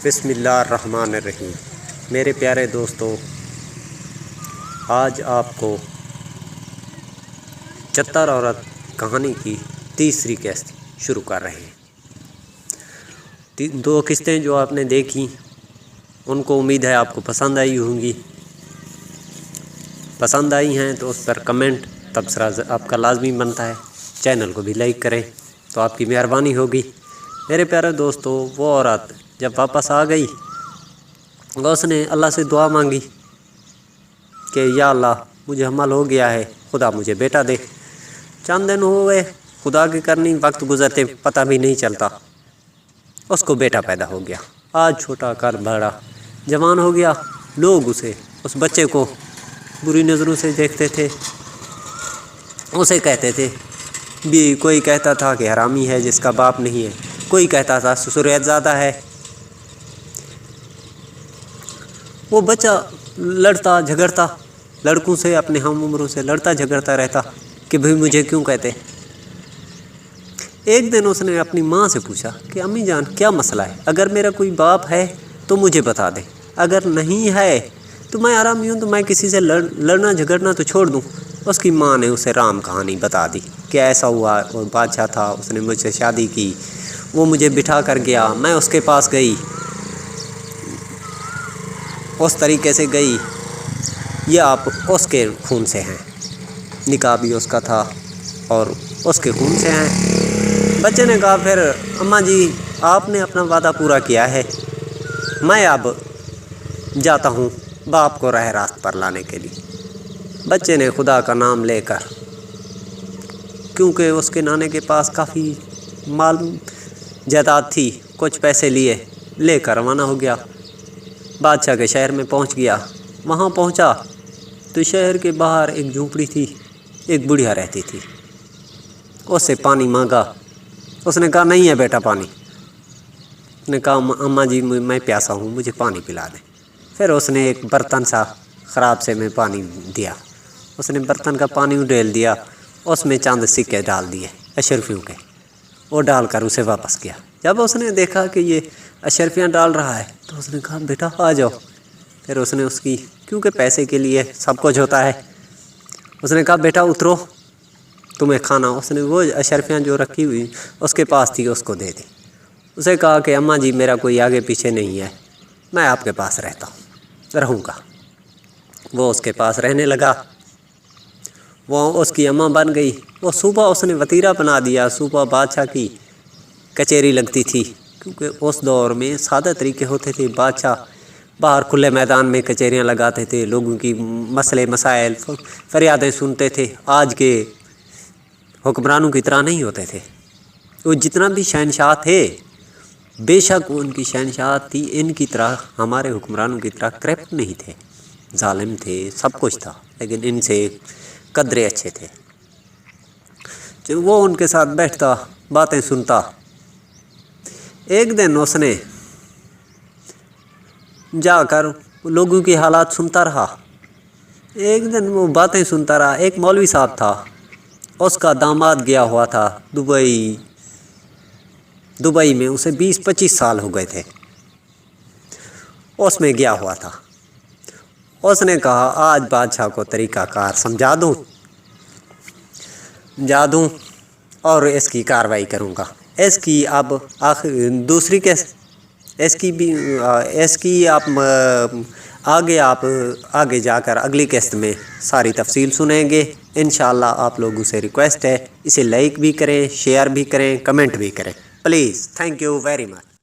بسم اللہ الرحمن الرحیم۔ میرے پیارے دوستو، آج آپ کو چتر عورت کہانی کی تیسری قسط شروع کر رہے ہیں۔ دو قسطیں جو آپ نے دیکھی ان کو امید ہے آپ کو پسند آئی ہوں گی۔ پسند آئی ہیں تو اس پر کمنٹ تبصرہ آپ کا لازمی بنتا ہے۔ چینل کو بھی لائک کریں تو آپ کی مہربانی ہوگی۔ میرے پیارے دوستو، وہ عورت جب واپس آ گئی اس نے اللہ سے دعا مانگی کہ یا اللہ مجھے حمل ہو گیا ہے، خدا مجھے بیٹا دے۔ چند دن ہوئے، خدا کی کرنی وقت گزرتے پتہ بھی نہیں چلتا، اس کو بیٹا پیدا ہو گیا۔ آج چھوٹا کر بڑا جوان ہو گیا۔ لوگ اس بچے کو بری نظروں سے دیکھتے تھے، اسے کہتے تھے بھی، کوئی کہتا تھا کہ حرامی ہے جس کا باپ نہیں ہے، کوئی کہتا تھا سسریت زادہ ہے۔ وہ بچہ لڑتا جھگڑتا لڑکوں سے، اپنے ہم عمروں سے لڑتا جھگڑتا رہتا کہ بھئی مجھے کیوں کہتے۔ ایک دن اس نے اپنی ماں سے پوچھا کہ امی جان کیا مسئلہ ہے؟ اگر میرا کوئی باپ ہے تو مجھے بتا دے، اگر نہیں ہے تو میں حرامی ہوں، تو میں کسی سے لڑنا جھگڑنا تو چھوڑ دوں۔ اس کی ماں نے اسے رام کہانی بتا دی کہ ایسا ہوا، اور بادشاہ تھا، اس نے مجھ سے شادی کی، وہ مجھے بٹھا کر گیا، میں اس کے پاس گئی، اس طریقے سے گئی، یہ آپ اس کے خون سے ہیں، نکاح بھی اس کا تھا اور اس کے خون سے ہیں۔ بچے نے کہا پھر اماں جی آپ نے اپنا وعدہ پورا کیا ہے، میں اب جاتا ہوں باپ کو راہ راست پر لانے کے لیے۔ بچے نے خدا کا نام لے کر، کیونکہ اس کے نانے کے پاس کافی مال جائیداد تھی، کچھ پیسے لے کر روانہ ہو گیا۔ بادشاہ کے شہر میں پہنچ گیا۔ وہاں پہنچا تو شہر کے باہر ایک جھونپڑی تھی، ایک بڑھیا رہتی تھی۔ اس سے پانی مانگا، اس نے کہا نہیں ہے بیٹا پانی۔ اس نے کہا اماں جی میں پیاسا ہوں، مجھے پانی پلا دیں۔ پھر اس نے ایک برتن سا خراب سے میں پانی دیا، اس نے برتن کا پانی ڈال دیا، اس میں چند سکے ڈال دیے اشرفیوں کے، وہ ڈال کر اسے واپس کیا۔ جب اس نے دیکھا کہ یہ اشرفیاں ڈال رہا ہے تو اس نے کہا بیٹا آ جاؤ۔ پھر اس نے اس کی، کیونکہ پیسے کے لیے سب کچھ ہوتا ہے، اس نے کہا بیٹا اترو تمہیں کھانا۔ اس نے وہ اشرفیاں جو رکھی ہوئی اس کے پاس تھی اس کو دے دی۔ اسے کہا کہ اماں جی میرا کوئی آگے پیچھے نہیں ہے، میں آپ کے پاس رہوں گا۔ وہ اس کے پاس رہنے لگا، وہ اس کی اماں بن گئی۔ وہ صوبہ اس نے وطیرہ بنا دیا، صوبہ بادشاہ کی کچہری لگتی تھی، کیونکہ اس دور میں سادہ طریقے ہوتے تھے۔ بادشاہ باہر کھلے میدان میں کچہریاں لگاتے تھے، لوگوں کی مسئلے مسائل فریادیں سنتے تھے۔ آج کے حکمرانوں کی طرح نہیں ہوتے تھے۔ وہ جتنا بھی شہنشاہ تھے، بے شک ان کی شہنشاہ تھی، ان کی طرح ہمارے حکمرانوں کی طرح کرپٹ نہیں تھے، ظالم تھے، سب کچھ تھا، لیکن ان سے قدرے اچھے تھے۔ جب وہ ان کے ساتھ بیٹھتا، باتیں سنتا، ایک دن اس نے جا کر لوگوں کی حالات سنتا رہا۔ ایک دن وہ باتیں سنتا رہا۔ ایک مولوی صاحب تھا، اس کا داماد گیا ہوا تھا دبئی میں، اسے 20-25 سال ہو گئے تھے، اس میں گیا ہوا تھا۔ اس نے کہا آج بادشاہ کو طریقہ کار سمجھا دوں اور اس کی کاروائی کروں گا۔ اس کی اب دوسری آگے جا کر اگلی قسط میں ساری تفصیل سنیں گے انشاءاللہ۔ آپ لوگوں سے ریکویسٹ ہے اسے لائک بھی کریں، شیئر بھی کریں، کمنٹ بھی کریں please. Thank you very much.